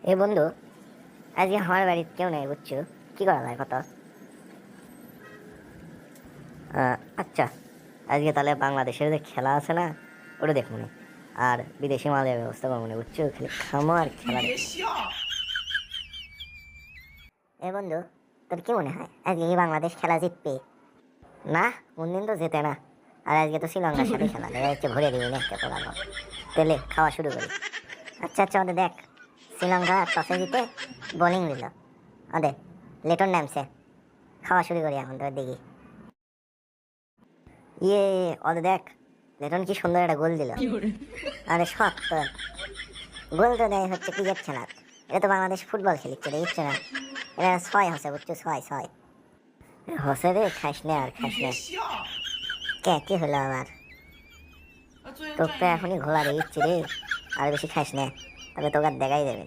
এ বন্ধু, আজকে আমার বাড়িতে কেউ নেই বুঝছো। কি করা যায় কত? আচ্ছা, আজকে তাহলে বাংলাদেশের যে খেলা আছে না, ওটা দেখবো না। আর বিদেশি মালের ব্যবস্থা করবো না বুঝছো, খালি খামো আর খেলা দেখবো। এ বন্ধু, তোর কি মনে হয় আজকে কি বাংলাদেশ খেলা জিতবে? না, কোনদিন তো জেতে না। আর আজকে তো শ্রীলঙ্কার সাথে খেলা, দেখা যাচ্ছে ভরে দিবি না একটা পোলাও। তেলে খাওয়া শুরু করি। আচ্ছা আচ্ছা, ওদের দেখ, শ্রীলঙ্কা টসে জিতে বোলিং দিল। ওদের লেটন নামছে। খাওয়া শুরু করি এখন, তোর দেখি। ইয়ে, ওদের দেখ, লেটন কি সুন্দর একটা গোল দিল। আরে সত্তর, গোল তো দেয় হচ্ছে ক্রিকেট খেলার। এটা তো বাংলাদেশ ফুটবল খেলিচ্ছে, দেখছে না? এটা ছয় হচ্ছে বুঝছো, ছয় ছয় হচ্ছে রে। খাইস নে আর খাইস নে। কে কি হলো আবার? তোর তো এখনই ঘোলা দিচ্ছি রে। আর বেশি খাইস নে, তবে তোকে আর দেখাই দেবে না।